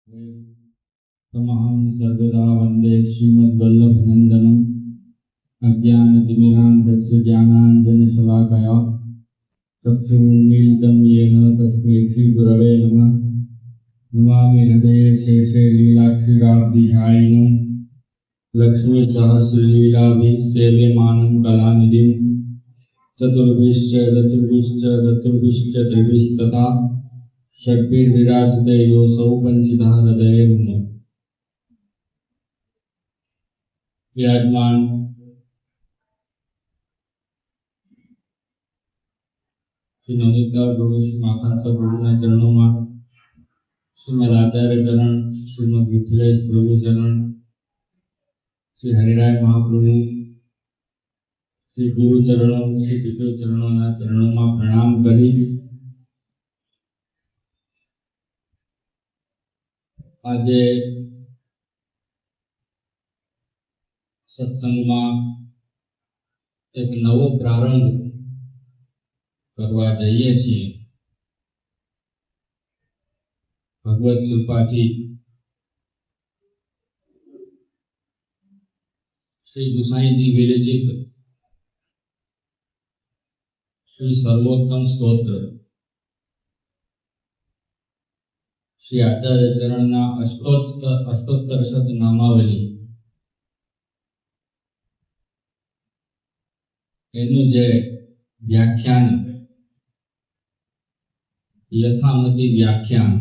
तमहं सर्वदा वन्दे श्रीमद्वल्लभनन्दनम् अज्ञानतिमिरान्धस्य ज्ञानाञ्जनशलाकया चक्षुरुन्मीलितं येन तस्मै श्रीगुरवे नमः। नमामि हृदये शेषे लीलाक्षीराब्धिधायिनं लक्ष्मीसहस्रलीलाभिः सेव्यमानं कलानिधिं चतुर्भिश्च त्रिभिस्तथा षड्भिर्विराजते योऽसौ पंचितः हृदये मम। विराजमान श्री नवनीतलाल प्रभु श्री माखनसर प्रभुના ચરણોમાં શ્રીમદ આચાર્ય ચરણ, શ્રીમદ મિથિલેશ પ્રભુ ચરણ, શ્રી હરિરાય મહાપ્રભુ, શ્રી ગુરુ ચરણો, શ્રી પિતૃ ચરણોના ચરણોમાં પ્રણામ કરી આજે સત્સંગમાં એક નવો પ્રારંભ કરવા જઈએ છીએ। ભગવત કૃપાથી શ્રી ગુસાઈજી વિરચિત શ્રી સર્વોત્તમ સ્તોત્ર श्री आचार्य चरणना अष्टोत्तर शत नामावली एनु जे व्याख्यान यथामति व्याख्यान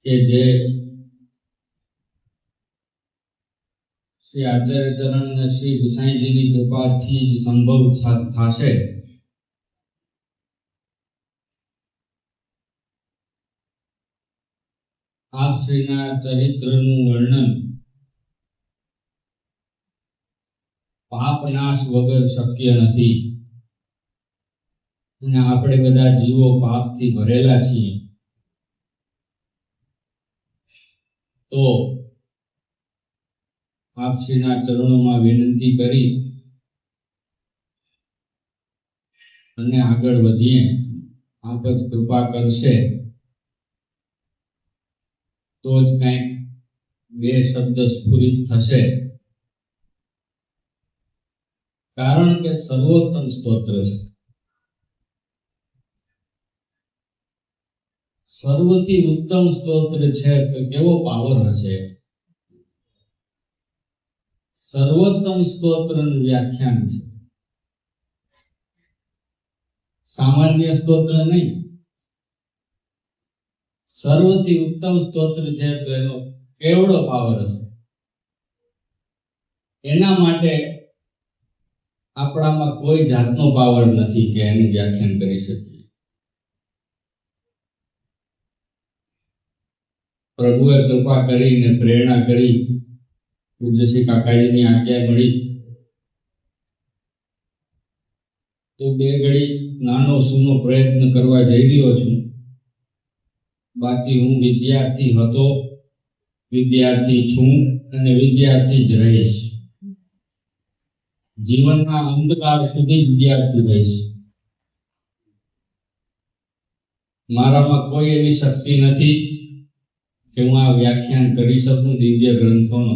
के जे श्री आचार्य चरण ने श्री गुसाईजी की कृपा थी संभव थाशे। आप श्रीना चरित्रनु वर्णन पापनाश वगर शक्य नथी અને આપણે બધા જીવો પાપથી ભરેલા છીએ। તો આપ શ્રીના ચરણોમાં વિનંતી કરી અને આગળ વધીએ। આપ જ કૃપા કરશે तो ज કંઈક બે શબ્દ સ્ફુરિત થશે। કારણ કે સર્વોત્તમ સ્તોત્ર છે, સર્વથી ઉત્તમ સ્તોત્ર છે તો કેવો પાવર હશે। સર્વોત્તમ સ્તોત્રનું વ્યાખ્યાન છે, સામાન્ય સ્તોત્ર નહીં। सर्वथी उत्तम स्तोत्र है तो एनो केवड़ो पावर हशे। एना माटे आपणामां कोई जातनो पावर नथी के एनुं व्याख्यान करी शकीए। प्रभुए कृपा करीने प्रेरणा करी, पूज्य श्री काकाजीनी आज्ञा मळी तो बे घड़ी नानो सूनो प्रयत्न करवा जई रह्यो छुं। बाकी हूँ विद्यार्थी हतो, विद्यार्थी छूं अने विद्यार्थी ज रहीश। जीवनना अंतकाल सुधी विद्यार्थी रहीश। मारामां कोई एवी शक्ति नथी के हूँ आ व्याख्यान करी सकूं दिव्य ग्रंथोनो।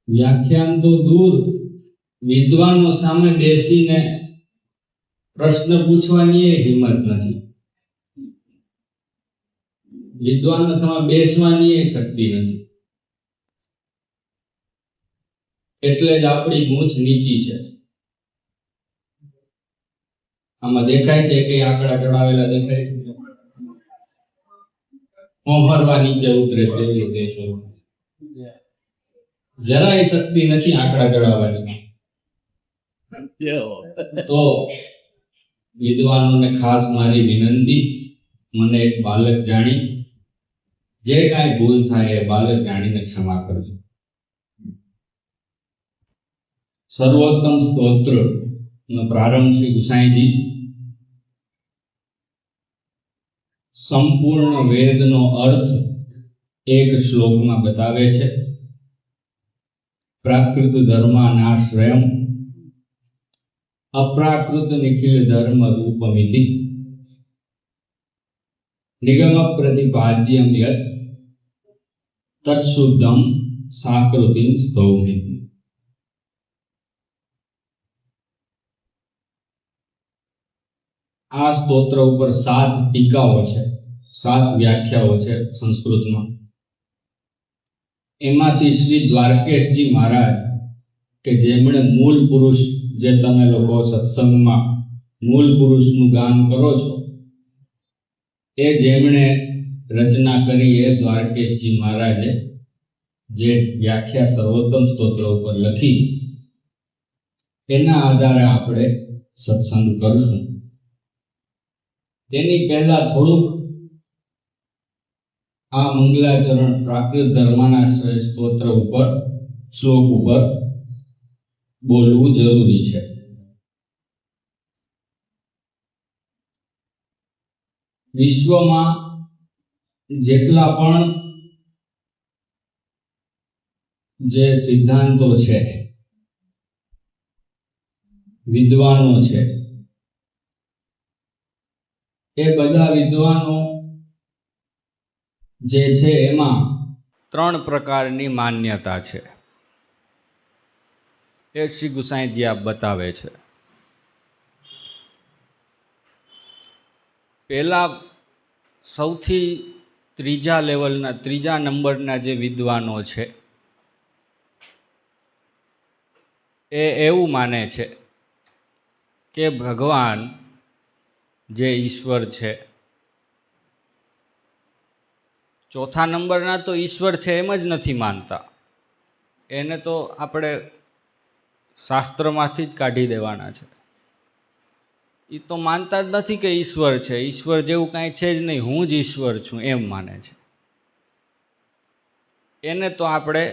व्याख्यान तो दूर, विद्वानो सामे बेसीने प्रश्न पूछवानी हिम्मत नहीं, विद्वान सामे बेसवानी शक्ति नहीं। एटले ज आपणी मूंछ नीची छे। आमां देखाय छे के आंकड़ा चढ़ावेला देखाय छे, मोहरवा नीचे उतरे तेवी देशो जराय शक्ति नहीं आंकड़ा चढ़ाववानी। तो विद्वानों ने खास मारी विनंती, मने एक बालक जाणी जे काई भूल थाय ए बालक जाणीने क्षमा करजो। सर्वोत्तम स्तोत्र नो प्रारंभ श्री गुसाईजी संपूर्ण वेदनो अर्थ एक श्लोक में बतावे छे। प्राकृत धर्मानाश्रयम् અપ્રાકૃત નિખિલ ધર્મ રૂપમિતિ નિગમ પ્રતિપાદ્યમ યત તત્શુદ્ધમ સાકૃતિમ સ્તૌમિ. આ સ્તોત્ર ઉપર 7 ટીકાઓ છે, 7 વ્યાખ્યાઓ છે સંસ્કૃતમાં. એમાંથી શ્રી દ્વારકેશજી મહારાજ કે જેમણે મૂળ પુરુષ, જે તમે લોકો સત્સંગમાં મૂળ પુરુષનું ગાન કરો છો, એ જેમણે રચના કરી એ દ્વારકેશજી મહારાજે જે વ્યાખ્યા સર્વોત્તમ સ્તોત્ર ઉપર લખી, એના આધારે આપણે સત્સંગ કરશું. તેની પહેલા થોડુંક આ મંગલાચરણ પ્રાકૃત ધર્માનાશ્રય સ્તોત્ર ઉપર, શ્લોક ઉપર બોલવું જરૂરી છે. વિશ્વમાં જેટલા પણ જે સિદ્ધાંતો છે, વિદ્વાનો છે, એ બધા વિદ્વાનો જે છે એમાં 3 પ્રકારની માન્યતા છે. એ શ્રી ગુસાઈજી આપ બતાવે છે. પહેલા સૌથી ત્રીજા નંબરના જે વિદ્વાનો છે, એ એવું માને છે કે ભગવાન જે ઈશ્વર છે, ચોથા નંબરના તો ઈશ્વર છે એમ જ નથી માનતા. એને તો આપણે શાસ્ત્રમાંથી જ કાઢી દેવાના છે. એ તો માનતા જ નથી કે ઈશ્વર છે. ઈશ્વર જેવું કાંઈ છે જ નહીં, હું જ ઈશ્વર છું એમ માને છે. એને તો આપણે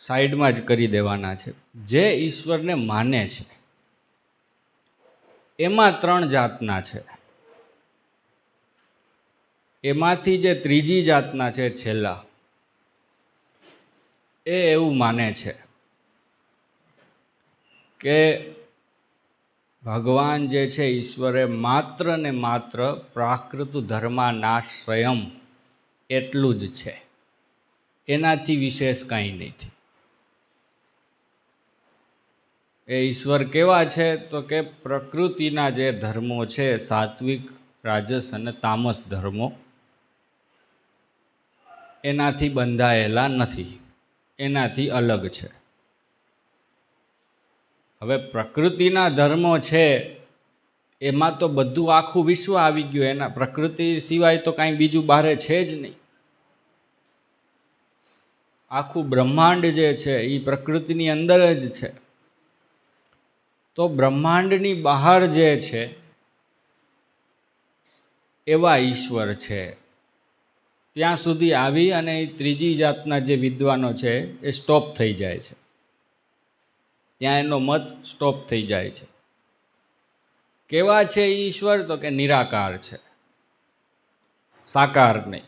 સાઈડમાં જ કરી દેવાના છે. જે ઈશ્વરને માને છે એમાં 3 જાતના છે. એમાંથી જે ત્રીજી જાતના છે છેલ્લા, એ એવું માને છે કે ભગવાન જે છે ઈશ્વરે માત્ર ને માત્ર પ્રાકૃત ધર્માનાશ્રયમ એટલું જ છે, એનાથી વિશેષ કાંઈ નથી. એ ઈશ્વર કેવા છે તો કે પ્રકૃતિના જે ધર્મો છે, સાત્વિક, રાજસ અને તામસ ધર્મો, એનાથી બંધાયેલા નથી, એનાથી અલગ છે. હવે પ્રકૃતિના ધર્મો છે એમાં તો બધું આખું વિશ્વ આવી ગયું. એના પ્રકૃતિ સિવાય તો કાંઈ બીજું બહારે છે જ નહીં. આખું બ્રહ્માંડ જે છે એ પ્રકૃતિની અંદર જ છે. તો બ્રહ્માંડની બહાર જે છે એવા ઈશ્વર છે. ત્યાં સુધી આવી અને એ ત્રીજી જાતના જે વિદ્વાનો છે એ સ્ટોપ થઈ જાય છે. ત્યાં એનો મત સ્ટોપ થઈ જાય છે. કેવા છે ઈશ્વર તો કે નિરાકાર છે, સાકાર નહીં.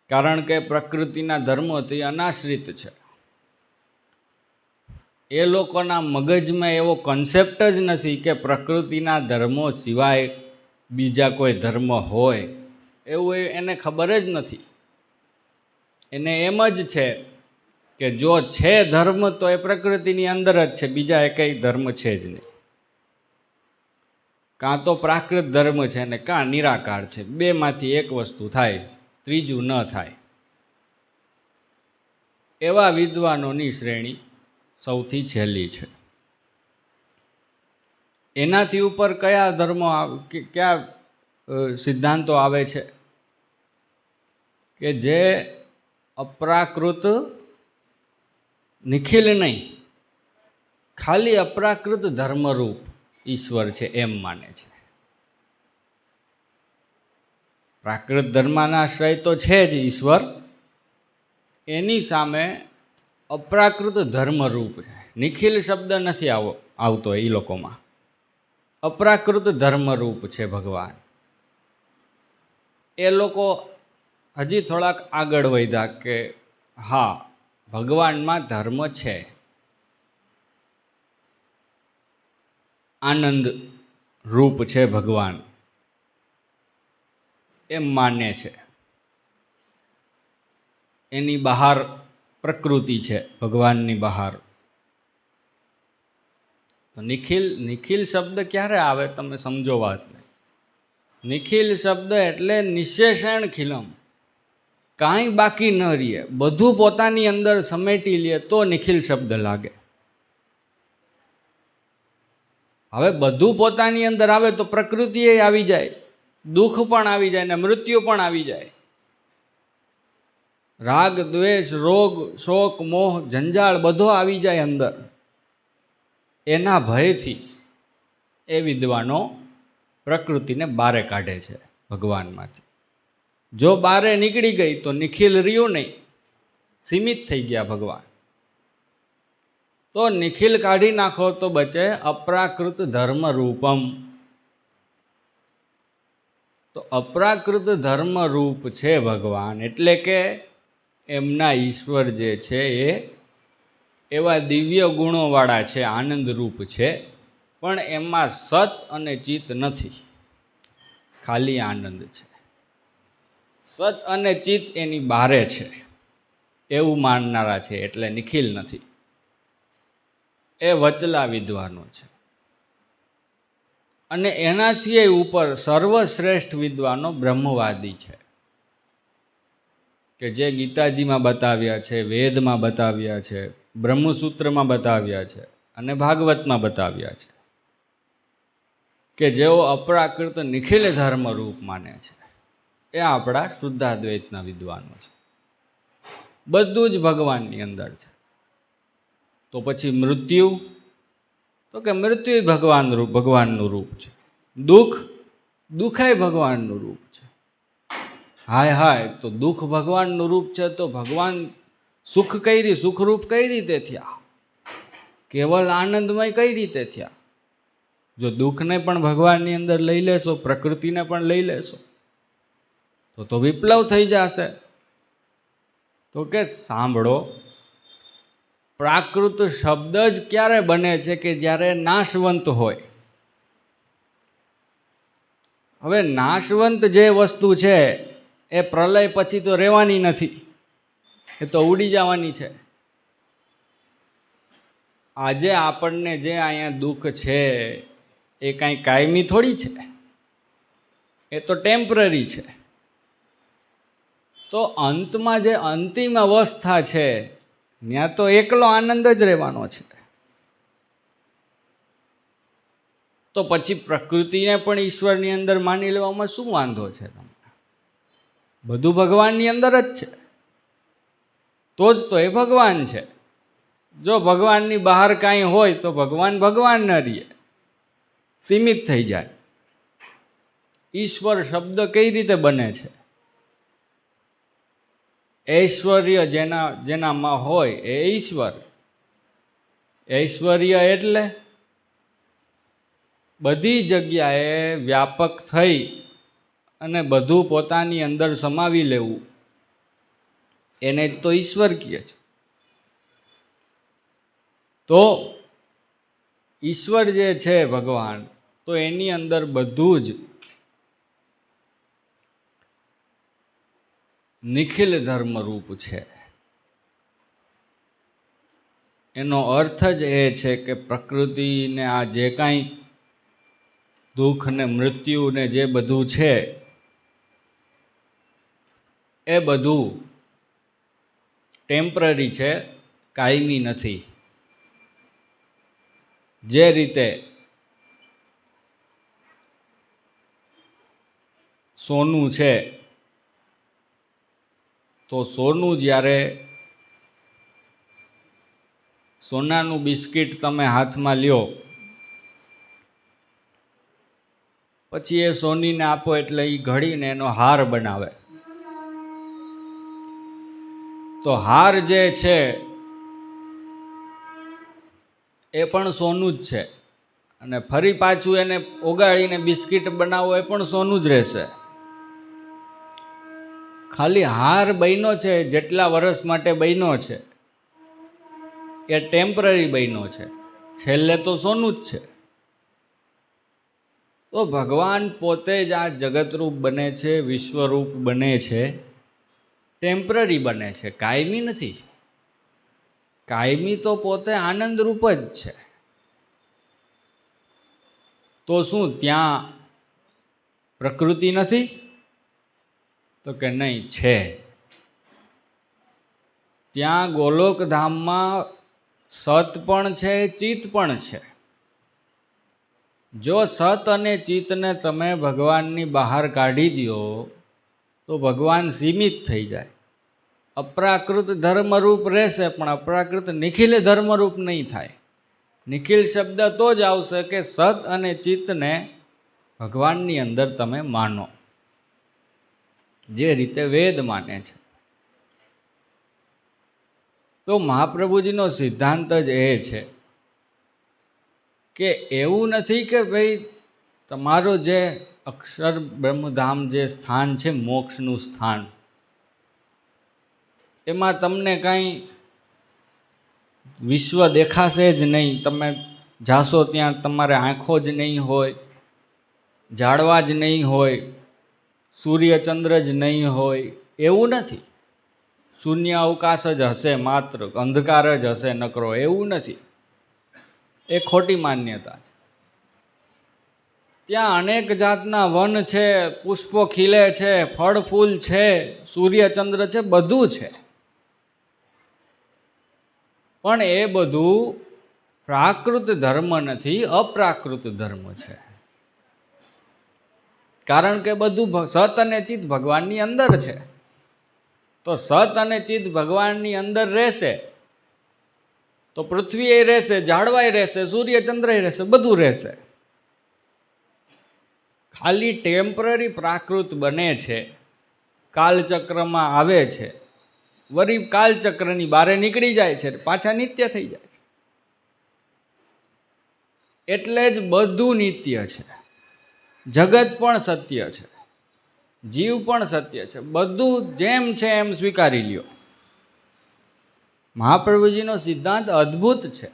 કારણ કે પ્રકૃતિના ધર્મોથી અનાશ્રિત છે. એ લોકોના મગજમાં એવો કન્સેપ્ટ જ નથી કે પ્રકૃતિના ધર્મો સિવાય બીજા કોઈ ધર્મ હોય, એવું એને ખબર જ નથી. એને એમ જ છે કે જો છે ધર્મ તો એ પ્રકૃતિની અંદર જ છે, બીજા એકેય ધર્મ છે જ નહીં. કાં તો પ્રાકૃત ધર્મ છે ને કાં નિરાકાર છે. બેમાંથી એક વસ્તુ થાય, ત્રીજું ન થાય. એવા વિદ્વાનોની શ્રેણી સૌથી છેલ્લી છે. એનાથી ઉપર કયા ધર્મો, કયા સિદ્ધાંતો આવે છે કે જે અપ્રાકૃત નિખિલ નહીં, ખાલી અપ્રાકૃત ધર્મરૂપ ઈશ્વર છે એમ માને છે. પ્રાકૃત ધર્માનાશ્રય તો છે જ ઈશ્વર, એની સામે અપ્રાકૃત ધર્મરૂપ છે. નિખિલ શબ્દ નથી આવતો એ લોકોમાં. અપ્રાકૃત ધર્મરૂપ છે ભગવાન. એ લોકો હજી થોડાક આગળ વધ્યા કે હા, ભગવાનમાં ધર્મ છે. આનંદ રૂપ છે ભગવાન, એમ માને છે. એની બહાર પ્રકૃતિ છે, ભગવાનની બહાર. તો નિખિલ, નિખિલ શબ્દ ક્યારે આવે તમે સમજો વાતને. નિખિલ શબ્દ એટલે નિશેષણ ખિલમ, કાંઈ બાકી ન રહે, બધું પોતાની અંદર સમેટી લે તો નિખિલ શબ્દ લાગે. હવે બધું પોતાની અંદર આવે તો પ્રકૃતિ આવી જાય, દુઃખ પણ આવી જાય ને મૃત્યુ પણ આવી જાય. રાગ દ્વેષ રોગ શોક મોહ જંજાળ બધો આવી જાય અંદર. એના ભયથી એ વિદ્વાનો પ્રકૃતિને બારે કાઢે છે ભગવાનમાંથી. જો બારે નીકળી ગઈ તો નિખિલ રહ્યું નહીં, સીમિત થઈ ગયા ભગવાન. તો નિખિલ કાઢી નાખો તો બચે અપ્રાકૃત ધર્મ રૂપમ. તો અપ્રાકૃત ધર્મ રૂપ છે ભગવાન, એટલે કે એમના ઈશ્વર જે છે એ એવા દિવ્ય ગુણોવાળા છે, આનંદ રૂપ છે, પણ એમાં સત અને ચિત્ત નથી, ખાલી આનંદ છે. સત અને ચિત્ત એની બારે છે એવું માનનારા છે, એટલે નિખિલ નથી. એ વચલા વિદ્વાનો છે. અને એના સિવાય ઉપર સર્વશ્રેષ્ઠ વિદ્વાનો બ્રહ્મવાદી છે, કે જે ગીતાજીમાં બતાવ્યા છે, વેદમાં બતાવ્યા છે, બ્રહ્મસૂત્રમાં બતાવ્યા છે અને ભાગવતમાં બતાવ્યા છે, કે જેઓ અપ્રાકૃત નિખિલ ધર્મ રૂપ માને છે. એ આપણા શુદ્ધાદ્વૈતના વિદ્વાનો છે. બધું જ ભગવાનની અંદર છે. તો પછી મૃત્યુ, તો કે મૃત્યુ ભગવાનનું રૂપ છે. દુઃખ, દુઃખય ભગવાનનું રૂપ છે. હાય હાય, તો દુઃખ ભગવાનનું રૂપ છે તો ભગવાન સુખરૂપ કઈ રીતે થયા? કેવલ આનંદમય કઈ રીતે થયા? જો દુઃખને પણ ભગવાનની અંદર લઈ લેશો, પ્રકૃતિને પણ લઈ લેશો, તો વિપ્લવ થઈ જશે. તો કે સાંભળો, પ્રાકૃત શબ્દ જ ક્યારે બને છે? કે જ્યારે નાશવંત હોય. હવે નાશવંત જે વસ્તુ છે એ પ્રલય પછી તો રહેવાની નથી, એ તો ઉડી જવાની છે. આજે આપણને જે અહીંયા દુઃખ છે એ કાંઈ કાયમી થોડી છે, એ તો ટેમ્પરરી છે. તો અંતમાં જે અંતિમ અવસ્થા છે ત્યાં તો એકલો આનંદ જ રહેવાનો છે. તો પછી પ્રકૃતિને પણ ઈશ્વરની અંદર માની લેવામાં શું વાંધો છે? બધું ભગવાનની અંદર જ છે, તો જ તો એ ભગવાન છે. જો ભગવાનની બહાર કાંઈ હોય તો ભગવાન ન રહે, સીમિત થઈ જાય. ઈશ્વર શબ્દ કઈ રીતે બને છે? ઐશ્વર્ય જેનામાં હોય એ ઈશ્વર. ઐશ્વર્ય એટલે બધી જગ્યાએ વ્યાપક થઈ અને બધું પોતાની અંદર સમાવી લેવું, એને જ તો ઈશ્વર કહે છે. તો ઈશ્વર જે છે ભગવાન, તો એની અંદર બધું જ નિખિલ ધર્મ રૂપ છે. એનો અર્થ જ એ છે કે પ્રકૃતિને આ જે કાંઈ દુઃખ ને મૃત્યુ ને જે બધું છે એ બધું ટેમ્પરરી છે, કાયમી નથી. જે રીતે સોનું છે, તો સોનું જ્યારે સોનાનું બિસ્કિટ તમે હાથમાં લ્યો, પછી એ સોનીને આપો એટલે એ ઘડીને એનો હાર બનાવે. તો હાર જે છે એ પણ સોનું જ છે, અને ફરી પાછું એને ઓગાળીને બિસ્કિટ બનાવો એ પણ સોનું જ રહેશે. ખાલી હાર બન્યો છે, જેટલા વર્ષ માટે બન્યો છે એ ટેમ્પરરી બન્યો છે, છેલ્લે તો સોનું જ છે. તો ભગવાન પોતે જ આ જગતરૂપ બને છે, વિશ્વરૂપ બને છે, ટેમ્પરરી બને છે, કાયમી નથી. કાયમી તો પોતે આનંદરૂપ જ છે. તો શું ત્યાં પ્રકૃતિ નથી? તો કે નહીં, છે. ત્યાં ગોલોકધામમાં સત પણ છે, ચિત્ત પણ છે. જો સત અને ચિત્તને તમે ભગવાનની બહાર કાઢી દો તો ભગવાન સીમિત થઈ જાય. અપ્રાકૃત ધર્મરૂપ રહેશે પણ અપ્રાકૃત નિખિલ ધર્મરૂપ નહીં થાય. નિખિલ શબ્દ તો જ આવશે કે સત અને ચિત્તને ભગવાનની અંદર તમે માનો, જે રીતે વેદ માને છે. તો મહાપ્રભુજીનો સિદ્ધાંત જ એ છે કે એવું નથી કે ભાઈ તમારું જે અક્ષર બ્રહ્મધામ જે સ્થાન છે, મોક્ષનું સ્થાન, એમાં તમને કાંઈ વિશ્વ દેખાશે જ નહીં. તમે જાશો ત્યાં તમારે આંખો જ નહીં હોય, ઝાડવા જ નહીં હોય, સૂર્ય ચંદ્ર જ નહીં હોય, એવું નથી. શૂન્ય અવકાશ જ હશે, માત્ર અંધકાર જ હશે નકરો, એવું નથી. એ ખોટી માન્યતા છે. ત્યાં અનેક જાતના વન છે, પુષ્પો ખીલે છે, ફળ ફૂલ છે, સૂર્ય ચંદ્ર છે, બધું છે. પણ એ બધું પ્રાકૃત ધર્મ નથી, અપ્રાકૃત ધર્મ છે. કારણ કે બધું સત અને ચિત્ત ભગવાનની અંદર છે. તો સત અને ચિત્ત ભગવાનની અંદર રહેશે તો પૃથ્વી એ રહેશે, ઝાડવાય રહેશે, સૂર્ય ચંદ્ર રહેશે, બધું રહેશે. ખાલી ટેમ્પરરી પ્રાકૃત બને છે, કાલચક્રમાં આવે છે, વરી કાલચક્રની બારે નીકળી જાય છે, પાછા નિત્ય થઈ જાય છે. એટલે જ બધું નિત્ય છે. જગત પણ સત્ય છે, જીવ પણ સત્ય છે, બધું જેમ છે એમ સ્વીકારી લ્યો. મહાપ્રભુજીનો સિદ્ધાંત અદ્ભુત છે.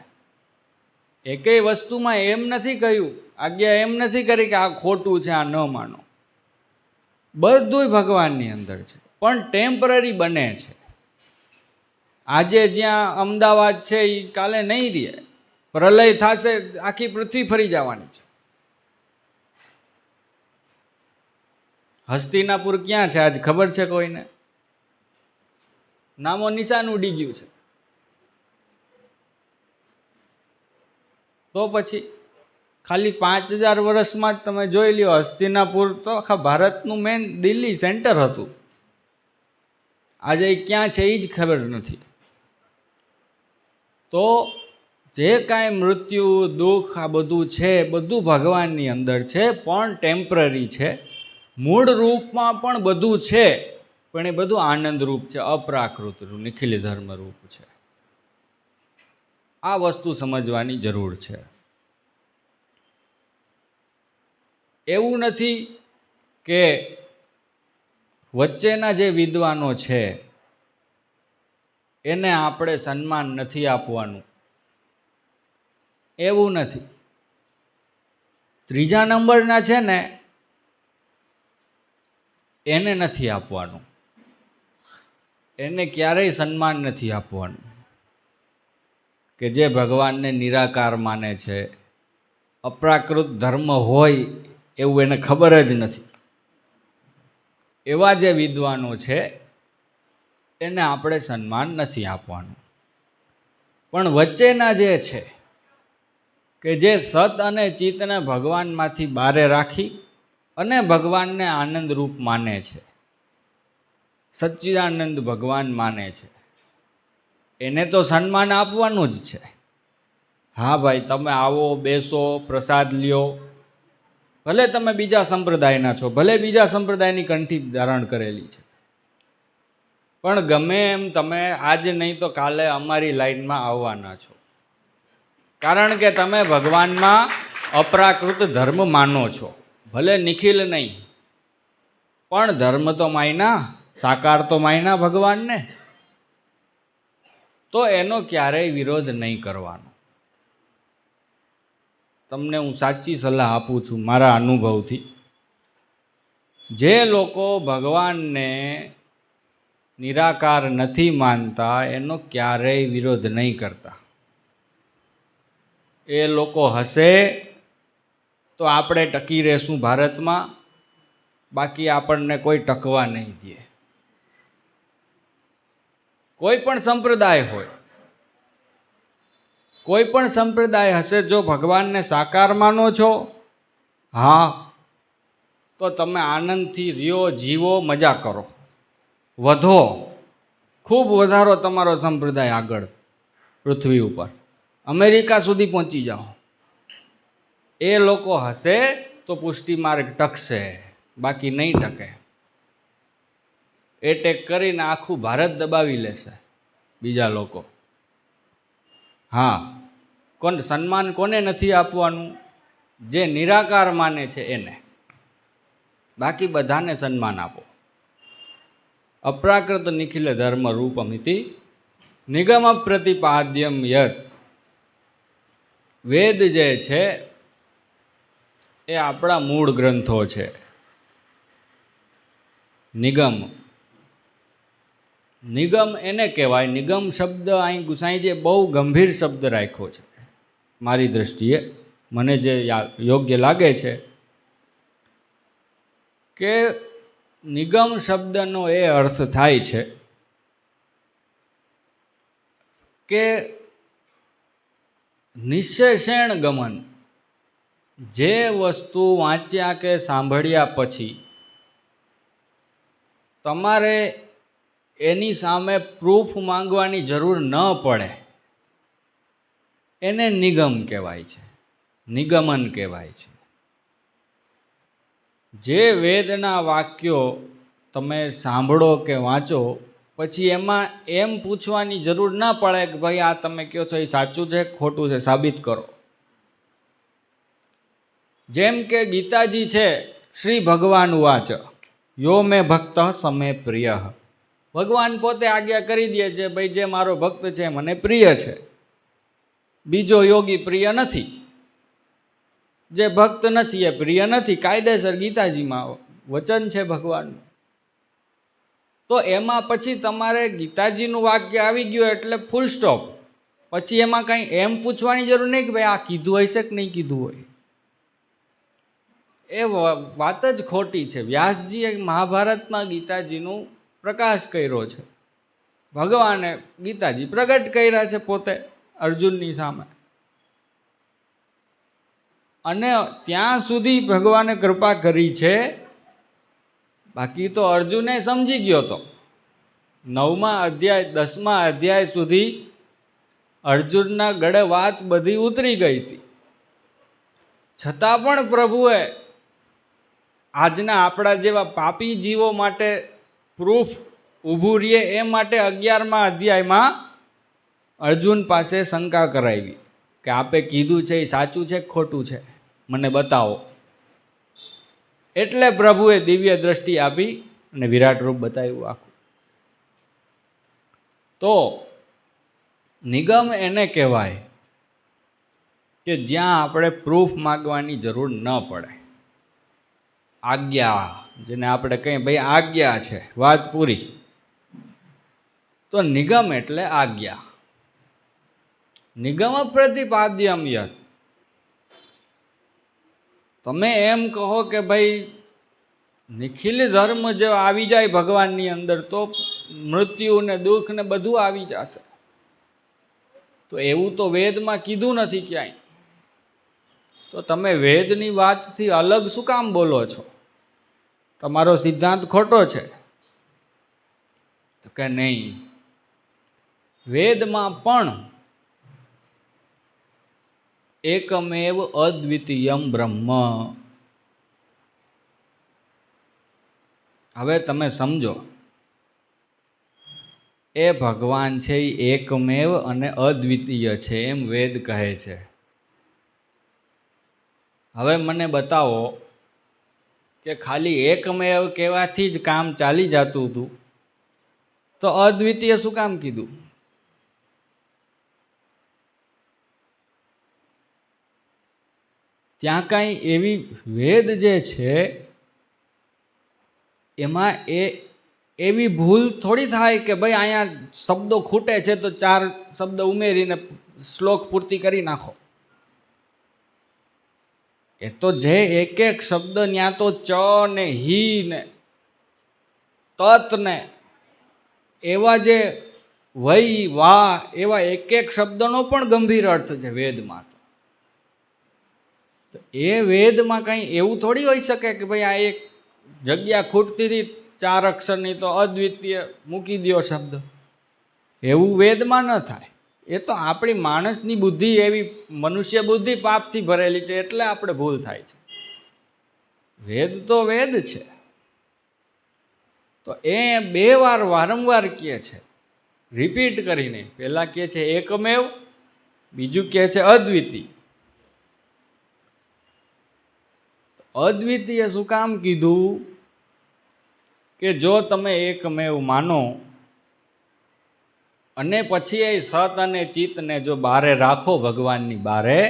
એકેય વસ્તુમાં એમ નથી કહ્યું, આજ્ઞા એમ નથી કરી કે આ ખોટું છે, આ ન માનો. બધું ભગવાનની અંદર છે, પણ ટેમ્પરરી બને છે. આજે જ્યાં અમદાવાદ છે એ કાલે નહીં રહે. પ્રલય થશે, આખી પૃથ્વી ફરી જવાની છે. હસ્તિનાપુર ક્યાં છે આજ ખબર છે કોઈને? નામો નિશાન ઉડી ગયું છે. તો પછી ખાલી 5000 વર્ષમાં જ તમે જોઈ લ્યો, હસ્તિનાપુર તો આખા ભારતનું મેન દિલ્હી સેન્ટર હતું. આજે ક્યાં છે એ જ ખબર નથી. તો જે કાંઈ મૃત્યુ, દુઃખ, આ બધું છે, બધું ભગવાનની અંદર છે, પણ ટેમ્પરરી છે. મૂળ રૂપમાં પણ બધું છે, પણ એ બધું આનંદરૂપ છે, અપ્રાકૃત રૂપ, નિખિલ ધર્મરૂપ છે. આ વસ્તુ સમજવાની જરૂર છે. એવું નથી કે વચ્ચેના જે વિદ્વાનો છે એને આપણે સન્માન નથી આપવાનું, એવું નથી. ત્રીજા નંબરના છે ને એને નથી આપવાનું, એને ક્યારેય સન્માન નથી આપવાનું. કે જે ભગવાનને નિરાકાર માને છે, અપ્રાકૃત ધર્મ હોય એવું એને ખબર જ નથી, એવા જે વિદ્વાનો છે એને આપણે સન્માન નથી આપવાનું. પણ વચ્ચેના જે છે કે જે સત અને ચિત્તને ભગવાનમાંથી બારે રાખી અને ભગવાનને આનંદરૂપ માને છે, સચ્ચિદાનંદ ભગવાન માને છે, એને તો સન્માન આપવાનું જ છે. હા ભાઈ, તમે આવો, બેસો, પ્રસાદ લ્યો, ભલે તમે બીજા સંપ્રદાયના છો, ભલે બીજા સંપ્રદાયની કંઠી ધારણ કરેલી છે, પણ ગમે એમ તમે આજે નહીં તો કાલે અમારી લાઈનમાં આવવાના છો. કારણ કે તમે ભગવાનમાં અપ્રાકૃત ધર્મ માનો છો, ભલે નિખિલ નહીં, પણ ધર્મ તો માયના, સાકાર તો માયના ભગવાનને. તો એનો ક્યારેય વિરોધ નહીં કરવાનો. તમને હું સાચી સલાહ આપું છું મારા અનુભવથી. જે લોકો ભગવાનને નિરાકાર નથી માનતા એનો ક્યારેય વિરોધ નહીં કરતા. એ લોકો હશે તો આપણે ટકી રહેશું ભારતમાં, બાકી આપણને કોઈ ટકવા નહીં દે. કોઈ પણ સંપ્રદાય હોય, કોઈ પણ સંપ્રદાય હશે, જો ભગવાનને સાકાર માનો છો, હા, તો તમે આનંદથી રહ્યો, જીવો, મજા કરો, વધો, ખૂબ વધારો તમારો સંપ્રદાય આગળ પૃથ્વી ઉપર, અમેરિકા સુધી પહોંચી જાઓ. એ લોકો હશે તો પુષ્ટિ માર્ગ ટકશે, બાકી નહીં ટકે. એટેક કરીને આખું ભારત દબાવી લેશે બીજા લોકો. હા, સન્માન કોને નથી આપવાનું? જે નિરાકાર માને છે એને, બાકી બધાને સન્માન આપો. અપ્રાકૃત નિખિલ ધર્મ રૂપમિતિ નિગમ પ્રતિપાદ્યમ યત. વેદ જે છે એ આપણા મૂળ ગ્રંથો છે. નિગમ, નિગમ એને કહેવાય. નિગમ શબ્દ અહીં ગુસાઈજીએ બહુ ગંભીર શબ્દ રાખ્યો છે મારી દૃષ્ટિએ. મને જે યોગ્ય લાગે છે કે નિગમ શબ્દનો એ અર્થ થાય છે કે નિશેષણ ગમન. જે વસ્તુ વાંચ્યા કે સાંભળ્યા પછી તમારે એની સામે પ્રૂફ માંગવાની જરૂર ન પડે એને નિગમ કહેવાય છે, નિગમન કહેવાય છે. જે વેદના વાક્યો તમે સાંભળો કે વાંચો, પછી એમાં એમ પૂછવાની જરૂર ના પડે કે ભાઈ આ તમે કહો છો એ સાચું છે ખોટું છે, સાબિત કરો. જેમ કે ગીતાજી છે, શ્રી ભગવાન વાચ યો મે ભક્ત સમે પ્રિય. ભગવાન પોતે આજ્ઞા કરી દે છે, ભાઈ જે મારો ભક્ત છે મને પ્રિય છે, બીજો યોગી પ્રિય નથી. જે ભક્ત નથી એ પ્રિય નથી, કાયદેસર ગીતાજીમાં વચન છે ભગવાનનું. તો એમાં પછી તમારે ગીતાજીનું વાક્ય આવી ગયું એટલે ફૂલ સ્ટોપ. પછી એમાં કંઈ એમ પૂછવાની જરૂર નહીં કે ભાઈ આ કીધું હશે કે નહીં કીધું હોય. એ વાત જ ખોટી છે. વ્યાસજીએ મહાભારતમાં ગીતાજીનું પ્રકાશ કર્યો છે. ભગવાને ગીતાજી પ્રગટ કર્યા છે પોતે અર્જુનની સામે, અને ત્યાં સુધી ભગવાને કૃપા કરી છે. બાકી તો અર્જુને સમજી ગયો હતો. 9મા અધ્યાય 10મા અધ્યાય સુધી અર્જુનના ગળે વાત બધી ઉતરી ગઈ હતી. છતાં પણ પ્રભુએ આજના આપણા જેવા પાપી જીવો માટે પ્રૂફ ઊભું રહીએ એ માટે 11મા અધ્યાયમાં અર્જુન પાસે શંકા કરાવી કે આપે કીધું છે એ સાચું છે કે ખોટું છે, મને બતાવો. એટલે પ્રભુએ દિવ્ય દ્રષ્ટિ આપી અને વિરાટ રૂપ બતાવ્યું આખું. તો નિગમ એને કહેવાય કે જ્યાં આપણે પ્રૂફ માગવાની જરૂર ન પડે. આજ્ઞા, જેને આપણે કહીએ ભાઈ આજ્ઞા છે, વાત પૂરી. તો નિગમ એટલે આજ્ઞા. નિગમ પ્રતિપાદ્યમ યત. તમે એમ કહો કે ભાઈ નિખિલ ધર્મ જો આવી જાય ભગવાનની અંદર તો મૃત્યુ ને દુઃખ ને બધું આવી જશે. તો એવું તો વેદમાં કીધું નથી ક્યાંય. તો તમે વેદની વાતથી અલગ શું કામ બોલો છો? તમારો સિદ્ધાંત ખોટો છે. તો કે નહીં, વેદમાં પણ એકમેવ અદ્વિતીયમ બ્રહ્મ. હવે તમે સમજો, એ ભગવાન છે એ એકમેવ અને અદ્વિતીય છે એમ વેદ કહે છે. હવે મને બતાવો કે ખાલી એકમેવ કહેવાથી જ કામ ચાલી જતું હતું, તો અદ્વિતીય શું કામ કીધું? ત્યાં કાંઈ એવી વેદ જે છે એમાં એવી ભૂલ થોડી થાય કે ભાઈ અહીંયા શબ્દો ખૂટે છે તો 4 શબ્દ ઉમેરીને શ્લોક પૂર્તિ કરી નાખો. એ તો જે એક એક શબ્દ ત્યાં તો ચ ને હી ને તત ને એવા જે વૈ વા એવા એક એક શબ્દનો પણ ગંભીર અર્થ છે વેદમાં. તો એ વેદમાં કંઈ એવું થોડી હોઈ શકે કે ભાઈ આ એક જગ્યા ખૂટતી હતી 4 અક્ષરની તો અદ્વિતીય મૂકી દો શબ્દ. એવું વેદમાં ન થાય. એ તો આપણી માણસની બુદ્ધિ એવી, મનુષ્ય બુદ્ધિ પાપથી ભરેલી છે એટલે આપણે ભૂલ થાય છે. વેદ તો વેદ છે. તો એ 2 વાર વારંવાર કહે છે, રિપીટ કરીને. પહેલા કહે છે એકમેવ, બીજું કહે છે અદ્વિતીય. અદ્વિતીય શું કામ કીધું? કે જો તમે એકમેવ માનો અને પછી એ સત અને ચિત્તને જો બારે રાખો ભગવાનની બારે,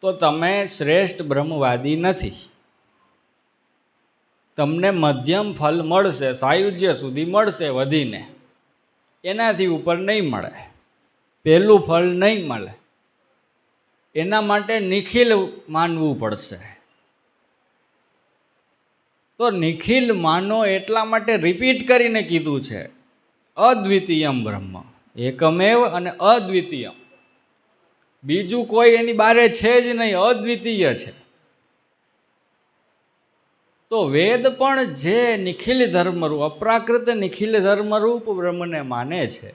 તો તમે શ્રેષ્ઠ બ્રહ્મવાદી નથી. તમને મધ્યમ ફલ મળશે, સાયુજ્ય સુધી મળશે વધીને, એનાથી ઉપર નહીં મળે, પહેલું ફળ નહીં મળે. એના માટે નિખિલ માનવું પડશે. તો નિખિલ માનો એટલા માટે રિપીટ કરીને કીધું છે અદ્વિતીયમ બ્રહ્મ, એકમેવ અને અદ્વિતીયમ. બીજું કોઈ એની બારે છે જ નહીં, અદ્વિતીય છે. તો વેદ પણ જે નિખિલ ધર્મરૂપ, અપ્રાકૃત નિખિલ ધર્મરૂપ બ્રહ્મને માને છે,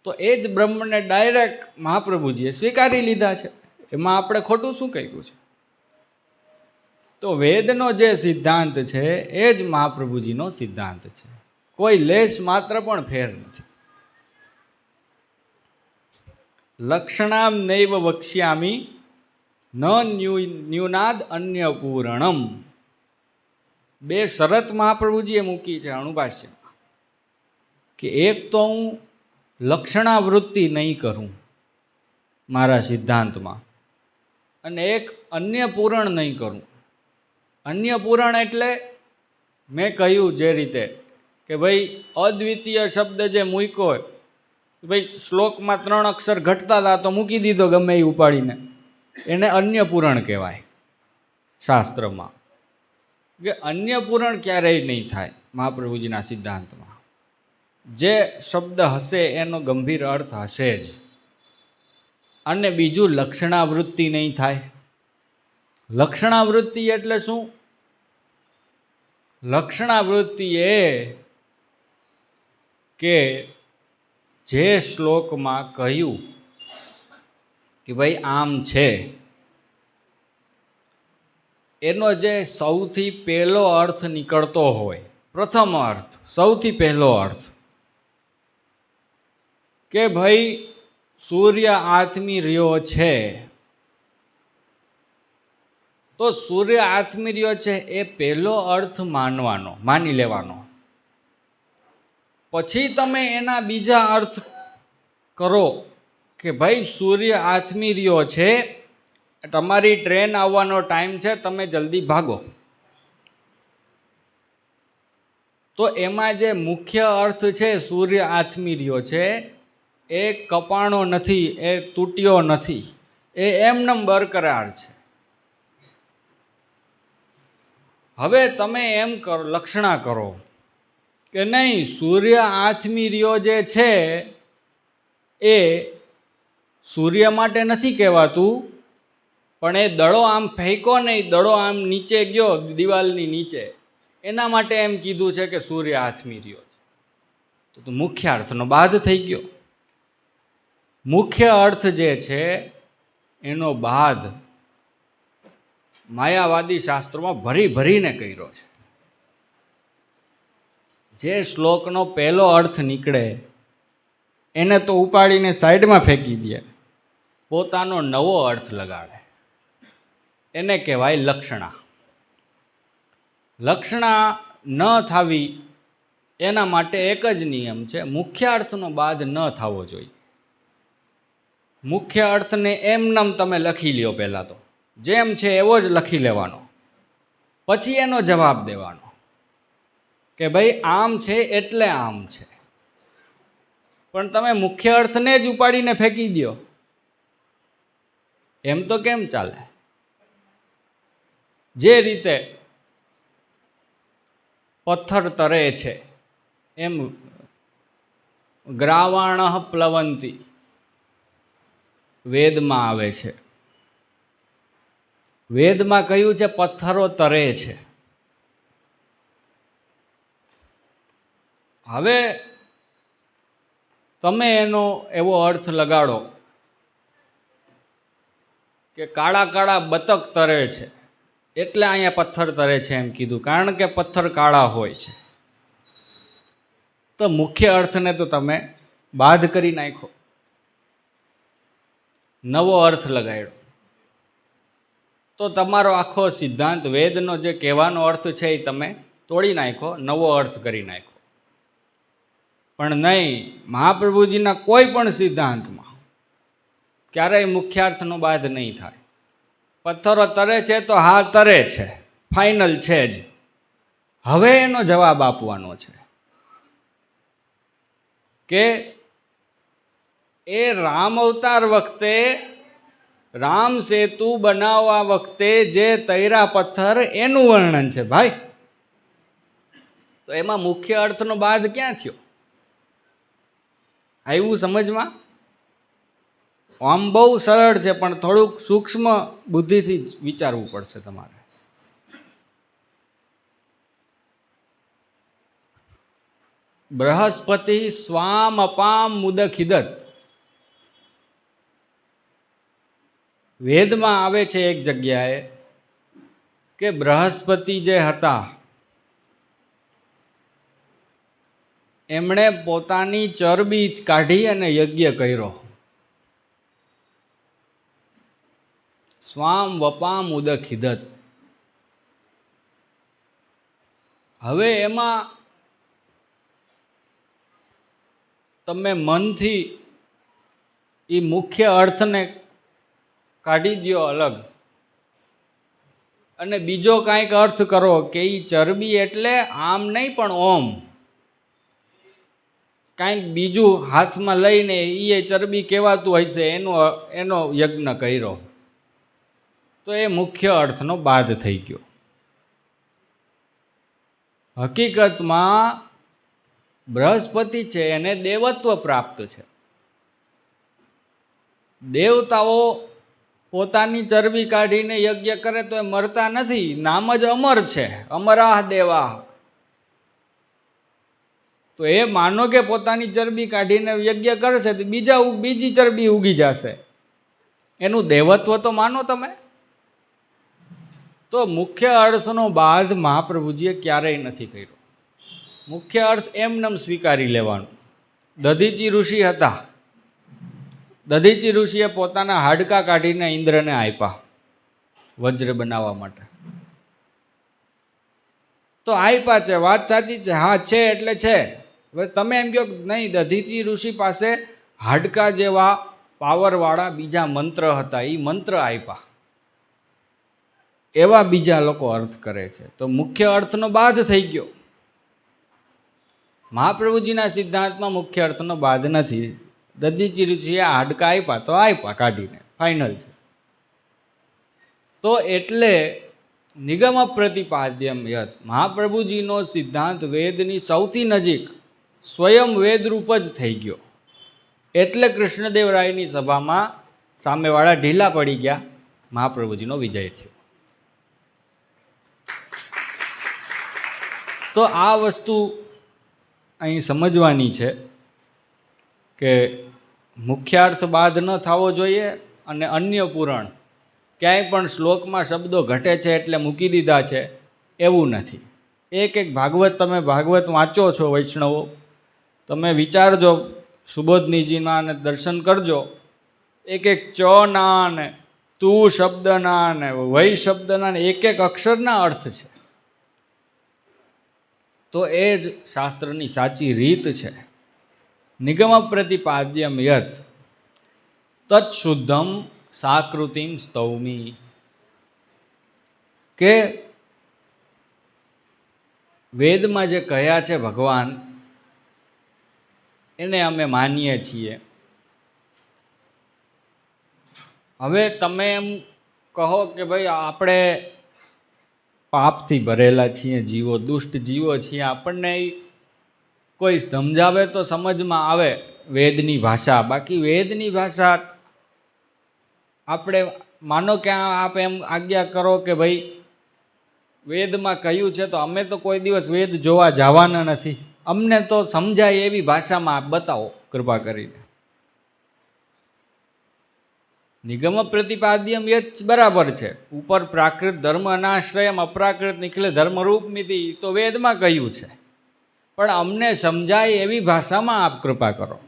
તો એ જ બ્રહ્મને ડાયરેક્ટ મહાપ્રભુજીએ સ્વીકારી લીધા છે. એમાં આપણે ખોટું શું કહ્યું છે? તો વેદનો જે સિદ્ધાંત છે એ જ મહાપ્રભુજીનો સિદ્ધાંત છે. કોઈ લેશ માત્ર પણ ફેર નથી. લક્ષણામ નૈવ વક્ષ્યામી ન ન્યૂનાદ અન્ય પૂર્ણમ. 2 શરત મહાપ્રભુજીએ મૂકી છે અણુભાષ્યમાં, કે એક તો હું લક્ષણાવૃત્તિ નહીં કરું મારા સિદ્ધાંતમાં, અને એક અન્ય પૂરણ નહીં કરું. અન્ય પૂરણ એટલે મેં કહ્યું જે રીતે કે ભાઈ અદ્વિતીય શબ્દ જે મૂક્યો હોય, ભાઈ શ્લોકમાં 3 અક્ષર ઘટતા હતા તો મૂકી દીધો ગમે એ ઉપાડીને, એને અન્ય પૂરણ કહેવાય શાસ્ત્રમાં. કે અન્ય પૂરણ ક્યારેય નહીં થાય મહાપ્રભુજીના સિદ્ધાંતમાં. જે શબ્દ હશે એનો ગંભીર અર્થ હશે જ. અને બીજું લક્ષણાવૃત્તિ નહીં થાય. લક્ષણાવૃત્તિ એટલે શું? લક્ષણાવૃત્તિ એ કે જે શ્લોકમાં કહ્યું કે ભાઈ આમ છે, એનો જે સૌથી પહેલો અર્થ નીકળતો હોય, પ્રથમ અર્થ, સૌથી પહેલો અર્થ, કે ભાઈ સૂર્ય આથમી રહ્યો છે, તો સૂર્ય આથમી રહ્યો છે એ પહેલો અર્થ માનવાનો, માની લેવાનો. પછી તમે એના બીજા અર્થ કરો કે ભાઈ સૂર્ય આથમી રહ્યો છે, તમારી ટ્રેન આવવાનો ટાઈમ છે, તમે જલ્દી ભાગો. તો એમાં જે મુખ્ય અર્થ છે સૂર્ય આથમી રહ્યો છે એ કપાણો નથી, એ તૂટ્યો નથી, એ એમનેમ બરકરાર છે. હવે તમે એમ કરો, લક્ષણા કરો કે નહીં, સૂર્ય આથમી રહ્યો જે છે એ સૂર્ય માટે નથી કહેવાતું, પણ એ દડો આમ ફેંકો નહીં, દડો આમ નીચે ગયો દિવાલની નીચે, એના માટે એમ કીધું છે કે સૂર્ય આથમી રહ્યો છે. તો મુખ્ય અર્થનો બાદ થઈ ગયો. મુખ્ય અર્થ જે છે એનો બાદ માયાવાદી શાસ્ત્રોમાં ભરી ભરીને કર્યો છે. જે શ્લોકનો પહેલો અર્થ નીકળે એને તો ઉપાડીને સાઈડમાં ફેંકી દે, પોતાનો નવો અર્થ લગાડે, એને કહેવાય લક્ષણા. લક્ષણા ન થવી એના માટે એક જ નિયમ છે, મુખ્ય અર્થનો બાદ ન થવો જોઈએ. મુખ્ય અર્થને એમનેમ તમે લખી લ્યો. પહેલાં તો જેમ છે એવો જ લખી લેવાનો, પછી એનો જવાબ દેવાનો કે ભાઈ આમ છે એટલે આમ છે. પણ તમે મુખ્ય અર્થને જ ઉપાડીને ફેંકી દો, એમ તો કેમ ચાલે? જે રીતે પથ્થર તરે છે એમ ગ્રાવાણ પ્લવંતી વેદમાં આવે છે. વેદમાં કહ્યું છે પથ્થરો તરે છે. હવે તમે એનો એવો અર્થ લગાડો કે કાળા કાળા બતક તરે છે એટલે અહીંયા પથ્થર તરે છે એમ કીધું, કારણ કે પથ્થર કાળા હોય છે. તો મુખ્ય અર્થને તો તમે બાદ કરી નાખો, નવો અર્થ લગાડ્યો. તો તમારો આખો સિદ્ધાંત વેદનો જે કહેવાનો અર્થ છે એ તમે તોડી નાખો, નવો અર્થ કરી નાખો. પણ નહીં, મહાપ્રભુજીના કોઈ પણ સિદ્ધાંતમાં ક્યારેય મુખ્યાર્થનો બાદ નહીં થાય. પથ્થરો તરે છે તો હા તરે છે, ફાઇનલ છે જ. હવે એનો જવાબ આપવાનો છે કે એ રામ અવતાર વખતે રામ સેતુ બનાવવા વખતે જે તૈરા પથ્થર એનું વર્ણન છે ભાઈ. તો એમાં મુખ્ય અર્થનો બાદ ક્યાં થયો? આવ્યું સમજમાં? આમ બહુ સરળ છે, પણ થોડુંક સૂક્ષ્મ બુદ્ધિથી વિચારવું પડશે તમારે. બૃહસ્પતિ સ્વામ અપામ મુદખિદત વેદમાં આવે છે એક જગ્યાએ કે બૃહસ્પતિ જે હતા એમણે પોતાની ચરબી કાઢી અને યજ્ઞ કર્યો. સ્વામ વપામ ઉદખિદત. હવે એમાં તમે મનથી એ મુખ્ય અર્થને કાઢી દો અલગ અને બીજો કાંઈક અર્થ કરો કે એ ચરબી એટલે આમ નહીં પણ ઓમ, કાંઈક બીજું હાથમાં લઈને એ ચરબી કહેવાતું હોય છે એનો યજ્ઞ કર્યો, તો એ મુખ્ય અર્થનો બાદ થઈ ગયો. હકીકતમાં બૃહસ્પતિ છે એને દેવત્વ પ્રાપ્ત છે. દેવતાઓ પોતાની ચરબી કાઢીને યજ્ઞ કરે તો એ મરતા નથી, નામ જ અમર છે, અમરાહ દેવાહ. તો એ માનો કે પોતાની ચરબી કાઢીને યજ્ઞ કરશે તો બીજી ચરબી ઉગી જશે, એનું દેવત્વ તો માનો તમે. તો મુખ્ય અર્થનો બાદ મહાપ્રભુજીએ ક્યારેય નથી કર્યો. મુખ્ય અર્થ એમનેમ સ્વીકારી લેવાનું. દધીચી ઋષિ હતા, દધીચી ઋષિએ પોતાના હાડકા કાઢીને ઇન્દ્રને આપ્યા વજ્ર બનાવવા માટે. તો આપ્યા છે, વાત સાચી છે, હા છે એટલે છે. હવે તમે એમ કહો નહીં, દધીચી ઋષિ પાસે હાડકા જેવા પાવરવાળા બીજા મંત્ર હતા, એ મંત્ર આપ્યા, એવા બીજા લોકો અર્થ કરે છે. તો મુખ્ય અર્થનો બાદ થઈ ગયો. મહાપ્રભુજીના સિદ્ધાંતમાં મુખ્ય અર્થનો બાદ નથી. દધીચી ઋષિએ હાડકા આપ્યા તો આપ્યા કાઢીને, ફાઇનલ છે. તો એટલે નિગમ પ્રતિપાદ્યમ યત, મહાપ્રભુજીનો સિદ્ધાંત વેદની સૌથી નજીક સ્વયં વેદરૂપ જ થઈ ગયો. એટલે કૃષ્ણદેવરાયની સભામાં સામેવાળા ઢીલા પડી ગયા, મહાપ્રભુજીનો વિજય થયો. તો આ વસ્તુ અહીં સમજવાની છે કે મુખ્યાર્થ બાદ ન થવો જોઈએ. અને અન્ય પુરાણ ક્યાંય પણ શ્લોકમાં શબ્દો ઘટે છે એટલે મૂકી દીધા છે એવું નથી. એક ભાગવત તમે ભાગવત વાંચો છો વૈષ્ણવો, તમે વિચારજો, સુબોધનીજીના અને દર્શન કરજો. એક ચ ના ને તું શબ્દના ને વૈ શબ્દના ને એક અક્ષરના અર્થ છે. તો એ જ શાસ્ત્રની સાચી રીત છે. નિગમ પ્રતિપાદ્યમ યત, તત્શુદ્ધમ સાકૃતિમ સ્તૌમી, કે વેદમાં જે કહ્યા છે ભગવાન એને અમે માનીએ છીએ. હવે તમે એમ કહો કે ભાઈ આપણે પાપથી ભરેલા છીએ જીવો, દુષ્ટ જીવો છીએ, આપણને કોઈ સમજાવે તો સમજમાં આવે વેદની ભાષા. બાકી વેદની ભાષા આપણે માનો કે આપ એમ આજ્ઞા કરો કે ભાઈ વેદમાં કહ્યું છે તો અમે તો કોઈ દિવસ વેદ જોવા જવાના નથી, અમને તો સમજાય એવી ભાષામાં આપ બતાવો કૃપા કરીને. નિગમ પ્રતિપાદ્યમ એ જ બરાબર છે. ઉપર પ્રાકૃત ધર્મ અનાશ્રયમ અપ્રાકૃત નિખિલે ધર્મરૂપ મિતિ તો વેદમાં કહ્યું છે, પણ અમને સમજાય એવી ભાષામાં આપ કૃપા કરો.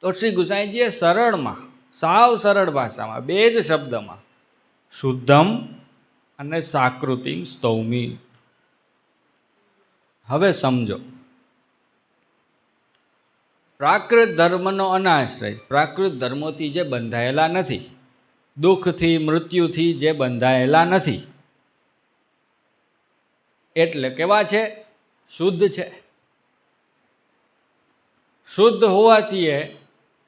તો શ્રી ગુસાઈજીએ સરળમાં, સાવ સરળ ભાષામાં, બે જ શબ્દમાં શુદ્ધમ અને સાકૃતિમ સ્તૌમી. હવે સમજો, પ્રાકૃત ધર્મનો અનાશ્રય, પ્રાકૃત ધર્મોથી જે બંધાયેલા નથી, દુઃખથી મૃત્યુથી જે બંધાયેલા નથી, એટલે કેવા છે? શુદ્ધ છે. શુદ્ધ હોવાથી એ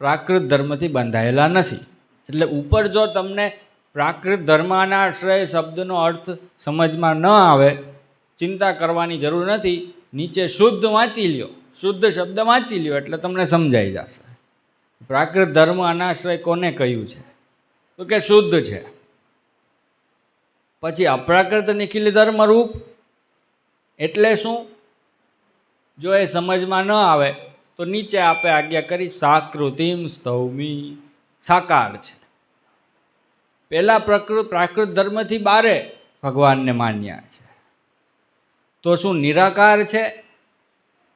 પ્રાકૃત ધર્મથી બંધાયેલા નથી. એટલે ઉપર જો તમને પ્રાકૃત ધર્માનાશ્રય શબ્દનો અર્થ સમજમાં ન આવે, ચિંતા કરવાની જરૂર નથી. નીચે શુદ્ધ વાંચી લ્યો, શુદ્ધ શબ્દ વાંચી લ્યો એટલે તમને સમજાઈ જશે. પ્રાકૃત ધર્મ અનાશ્રય કોને કહ્યું છે? તો કે શુદ્ધ છે. પછી અપ્રાકૃત નિખિલ ધર્મ રૂપ એટલે શું? જો એ સમજમાં ન આવે તો નીચે આપે આજ્ઞા કરી સાકૃતિમ સ્તૌમી, સાકાર છે. પહેલા પ્રાકૃત ધર્મથી બારે ભગવાનને માન્યા છે. તો શું નિરાકાર છે?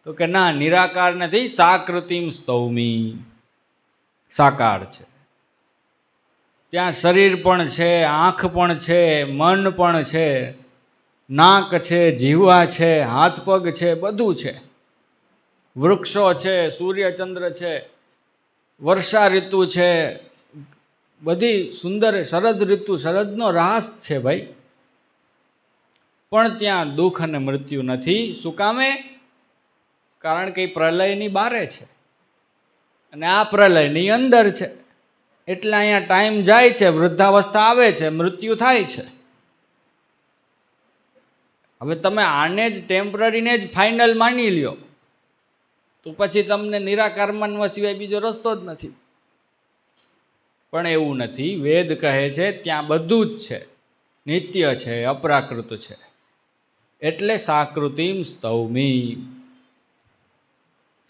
તો કે ના, નિરાકાર નથી. સાકૃતિમ સ્તૌમી, સાકાર છે. ત્યાં શરીર પણ છે, આંખ પણ છે, મન પણ છે, નાક છે, જીહવા છે, હાથ પગ છે, બધું છે. વૃક્ષો છે, સૂર્યચંદ્ર છે, વર્ષા ઋતુ છે, બધી સુંદર શરદ ઋતુ, શરદનો રાસ છે ભાઈ. પણ ત્યાં દુઃખ અને મૃત્યુ નથી. શું કામે? કારણ કે પ્રલયની બારે છે અને આ પ્રલયની અંદર છે. એટલે અહીંયા ટાઈમ જાય છે, વૃદ્ધાવસ્થા આવે છે, મૃત્યુ થાય છે. હવે તમે આને જ ટેમ્પરરીને જ ફાઇનલ માની લ્યો તો પછી તમને નિરાકાર માનવા સિવાય બીજો રસ્તો જ નથી. પણ એવું નથી. વેદ કહે છે ત્યાં બધું જ છે, નિત્ય છે, અપ્રાકૃત છે. એટલે સાકૃતિમ સ્તૌમી.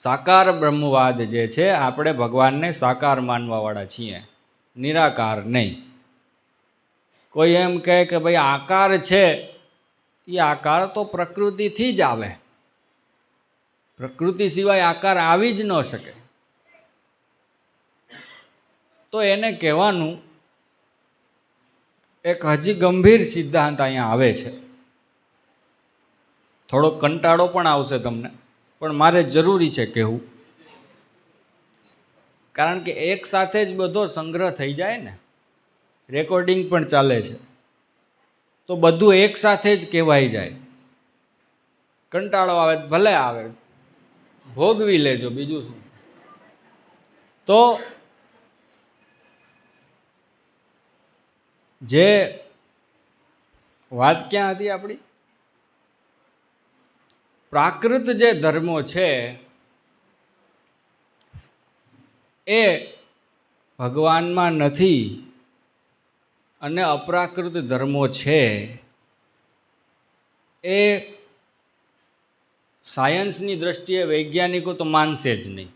સાકાર બ્રહ્મવાદ જે છે, આપણે ભગવાનને સાકાર માનવાવાળા છીએ, નિરાકાર નહીં. કોઈ એમ કહે કે ભાઈ આકાર છે, એ આકાર તો પ્રકૃતિથી જ આવે, પ્રકૃતિ સિવાય આકાર આવી જ ન શકે. તો એને કહેવાનું એક હજી ગંભીર સિદ્ધાંત અહીંયા આવે છે. થોડો કંટાળો પણ આવશે તમને, પણ મારે જરૂરી છે કહેવું. કારણ કે એક સાથે જ બધો સંગ્રહ થઈ જાય ને, રેકોર્ડિંગ પણ ચાલે છે, તો બધું એક સાથે જ કહેવાઈ જાય. કંટાળો આવે ભલે આવે, ભોગવી લેજો, બીજું શું. તો જે વાત ક્યાં હતી આપણી? પ્રાકૃત જે ધર્મો છે એ ભગવાનમાં નથી, અને અપ્રાકૃત ધર્મો છે એ સાયન્સની દ્રષ્ટિએ વૈજ્ઞાનિકો તો માનશે જ નહીં.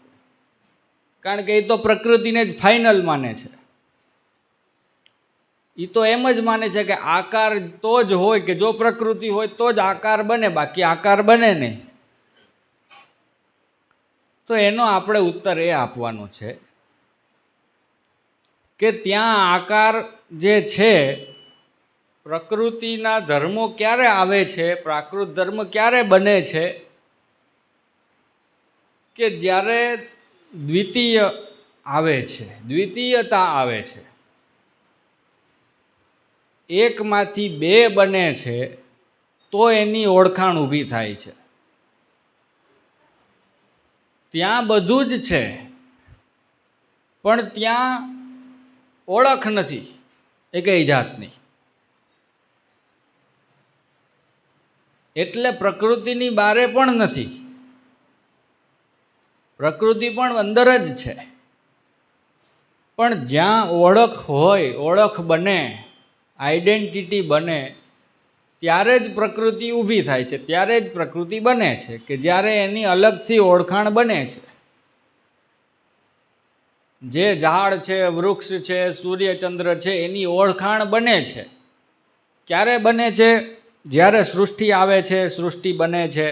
કારણ કે એ તો પ્રકૃતિને જ ફાઇનલ માને છે. એ તો એમ જ માને છે કે આકાર તો જ હોય, કે જો પ્રકૃતિ હોય તો જ આકાર બને, બાકી આકાર બને નહીં. તો એનો આપણે ઉત્તર એ આપવાનો છે કે ત્યાં આકાર જે છે, પ્રકૃતિના ધર્મો ક્યારે આવે છે, પ્રાકૃત ધર્મ ક્યારે બને છે? કે જ્યારે દ્વિતીય આવે છે, દ્વિતીયતા આવે છે. એકમાંથી બે બને છે તો એની ઓળખાણ ઊભી થાય છે. ત્યાં બધું જ છે પણ ત્યાં ઓળખ નથી એકેય જાતની. એટલે પ્રકૃતિની બારે પણ નથી, પ્રકૃતિ પણ અંદર જ છે. પણ જ્યાં ઓળખ હોય, ઓળખ બને, આઈડેન્ટિટી બને, ત્યારે જ પ્રકૃતિ ઊભી થાય છે, ત્યારે જ પ્રકૃતિ બને છે કે જ્યારે એની અલગથી ઓળખાણ બને છે. જે ઝાડ છે, વૃક્ષ છે, સૂર્યચંદ્ર છે, એની ઓળખાણ બને છે. ક્યારે બને છે? જ્યારે સૃષ્ટિ આવે છે, સૃષ્ટિ બને છે,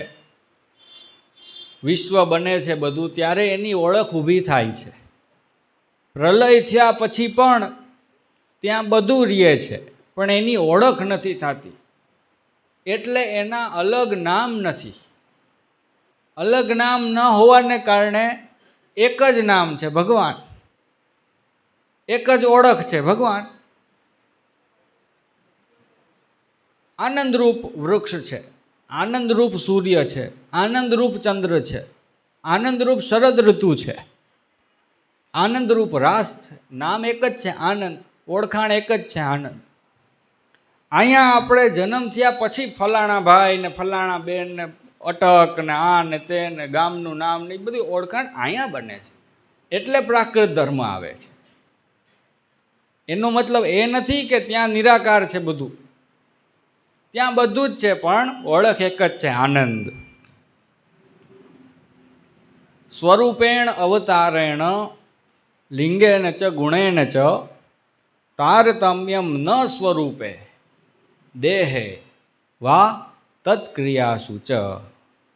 વિશ્વ બને છે બધું, ત્યારે એની ઓળખ ઊભી થાય છે. પ્રલય થયા પછી પણ ત્યાં બધું રહે છે પણ એની ઓળખ નથી થતી. એટલે એના અલગ નામ નથી. અલગ નામ ન હોવાને કારણે એક જ નામ છે ભગવાન, એક જ ઓળખ છે ભગવાન. આનંદરૂપ વૃક્ષ છે, આનંદરૂપ સૂર્ય છે, આનંદરૂપ ચંદ્ર છે, આનંદરૂપ શરદ ઋતુ છે, આનંદરૂપ રાસ છે. નામ એક જ છે આનંદ, ઓળખાણ એક જ છે આનંદ. અહીંયા આપણે જન્મ થયા પછી ફલાણા ભાઈ ને ફલાણા બેન ને અટક ને આ ને તે ને ગામનું નામ ને એ બધી ઓળખાણ અહીંયા બને છે. એટલે પ્રાકૃત ધર્મ આવે છે. એનો મતલબ એ નથી કે ત્યાં નિરાકાર છે બધું, ત્યાં બધું જ છે પણ ઓળખ એક જ છે આનંદ. સ્વરૂપેણ અવતારેણ લિંગેન ચ ગુણેન ચ તારતમ્યમ ન સ્વરૂપે દેહે વા તત્ક્રિયાસુ ચ.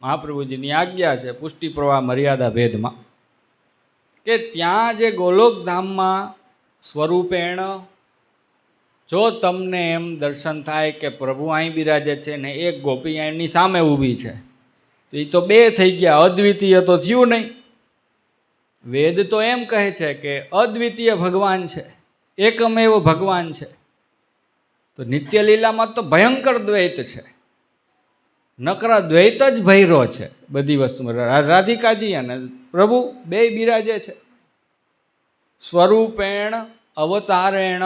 મહાપ્રભુજીની આજ્ઞા છે પુષ્ટિ પ્રવાહ મર્યાદા ભેદમાં કે ત્યાં જે ગોલોકધામમાં સ્વરૂપેણ, જો તમને એમ દર્શન થાય કે પ્રભુ અહીં બિરાજે છે ને એક ગોપી એની સામે ઊભી છે, તો એ તો બે થઈ ગયા, અદ્વિતીય તો થયું નહીં. વેદ તો એમ કહે છે કે અદ્વિતીય ભગવાન છે, એકમેવ ભગવાન છે. તો નિત્ય લીલામાં તો ભયંકર દ્વૈત છે, નકરા દ્વૈત જ ભૈરો છે બધી વસ્તુમાં. રાધિકાજી અને પ્રભુ બે બિરાજે છે. સ્વરૂપેણ અવતારેણ,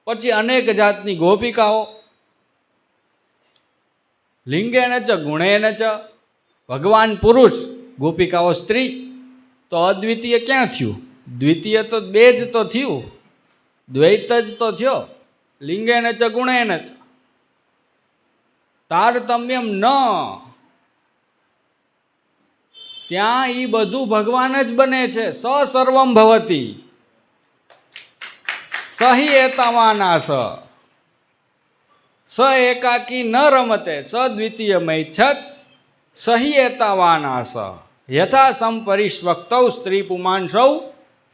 પછી અનેક જાતની ગોપિકાઓ, લિંગેન ચ ગુણેન ચ, ભગવાન પુરુષ, ગોપિકાઓ સ્ત્રી. તો અદ્વિતીય ક્યાં થયું? દ્વિતીય તો બે જ તો થયું, દ્વૈત જ તો થયો. લિંગેન ચ ગુણેન ચ તારતમ્યમ ન, ત્યાં ઈ બધું ભગવાન જ બને છે. સ સર્વમ ભવતી સહિ એતાવાનાસ, સ એકાકી ન રમતે સ દ્વિતીય મૈચ્છત સહિ એતાવાનાસ યથા સંપરિષ્વક્તૌ સ્ત્રી પુમાંસૌ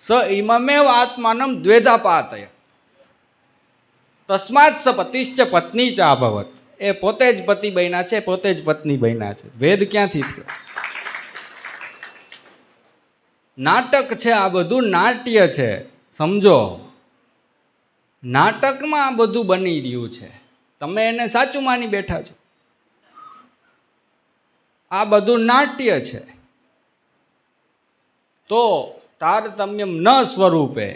સ ઇમમેવ આત્માનમ દ્વેધા પાતય તસ્માત સ પતિશ્ચ પત્ની ચ અભવત. એ પોતે જ પતિ બન્યા છે, પોતે જ પત્ની બન્યા છે. ભેદ ક્યાંથી થયો? નાટક છે, આ બધું નાટ્ય છે. સમજો, નાટકમાં આ બધું બની રહ્યું છે, તમે એને સાચું માની બેઠા છો. આ બધું નાટ્ય છે. તો તારતમ્યમ ન સ્વરૂપે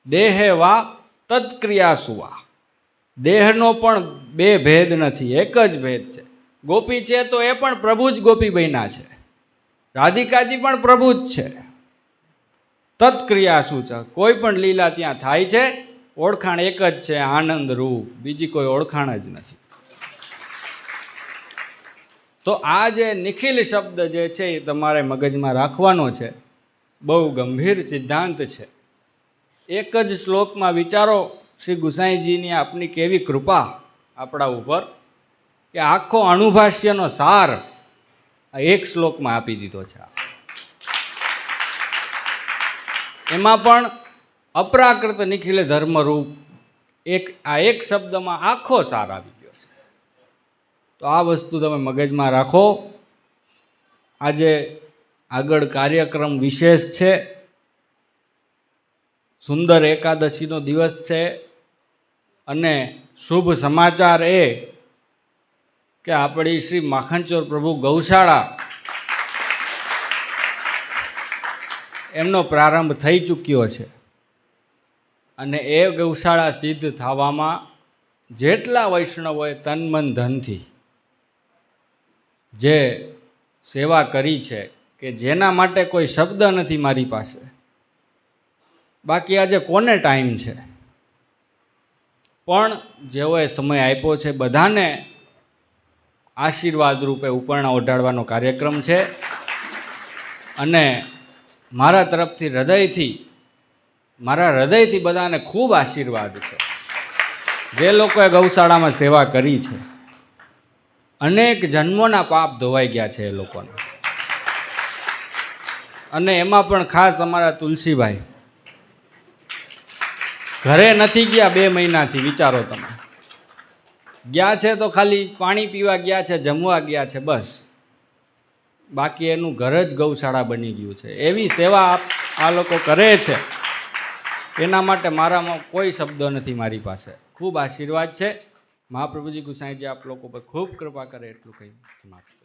દેહે વા તત્ક્રિયાસુ વા. દેહનો પણ બે ભેદ નથી, એક જ ભેદ છે. ગોપી છે તો એ પણ પ્રભુ જ ગોપી બન્યા છે, રાધિકાજી પણ પ્રભુ જ છે. તત્ક્રિયાસુ છે, કોઈ પણ લીલા ત્યાં થાય છે, ઓળખાણ એક જ છે આનંદ રૂપ, બીજી કોઈ ઓળખાણ જ નથી. તો આ જે નિખિલ શબ્દ જે છે એ તમારે મગજમાં રાખવાનો છે. બહુ ગંભીર સિદ્ધાંત છે. એક જ શ્લોકમાં વિચારો શ્રી ગુસાઈજીની આપની કેવી કૃપા આપણા ઉપર કે આખો અણુભાષ્યનો સાર આ એક શ્લોકમાં આપી દીધો છે. એમાં પણ અપ્રાકૃત નિખિલ ધર્મરૂપ આ એક શબ્દમાં આખો સાર આવી ગયો છે. તો આ વસ્તુ તમે મગજમાં રાખો. આજે આગળ કાર્યક્રમ વિશેષ છે, સુંદર એકાદશીનો દિવસ છે અને શુભ સમાચાર એ કે આપણી શ્રી માખણચોર પ્રભુ ગૌશાળા એમનો પ્રારંભ થઈ ચૂક્યો છે અને એ ગૌશાળા સિદ્ધ થવામાં જેટલા વૈષ્ણવોએ તન મન ધનથી જે સેવા કરી છે કે જેના માટે કોઈ શબ્દ નથી મારી પાસે. બાકી આજે કોને ટાઈમ છે, પણ જેઓએ સમય આપ્યો છે બધાને આશીર્વાદ રૂપે ઉપરણા ઓઢાડવાનો કાર્યક્રમ છે અને મારા તરફથી હૃદયથી બધાને ખૂબ આશીર્વાદ છે. જે લોકોએ ગૌશાળામાં સેવા કરી છે અનેક જન્મોના પાપ ધોવાઈ ગયા છે એ લોકોને. અને એમાં પણ ખાસ અમારા તુલસીભાઈ ઘરે નથી ગયા 2 મહિનાથી. વિચારો તમે, ગયા છે તો ખાલી પાણી પીવા ગયા છે, જમવા ગયા છે, બસ. બાકી એનું ઘર જ ગૌશાળા બની ગયું છે. એવી સેવા આ લોકો કરે છે, એના માટે મારામાં કોઈ શબ્દો નથી મારી પાસે. ખૂબ આશીર્વાદ છે. મહાપ્રભુજી ગુસાઈજી આપ લોકો પર ખૂબ કૃપા કરે એટલું કહી સમાપ્ત.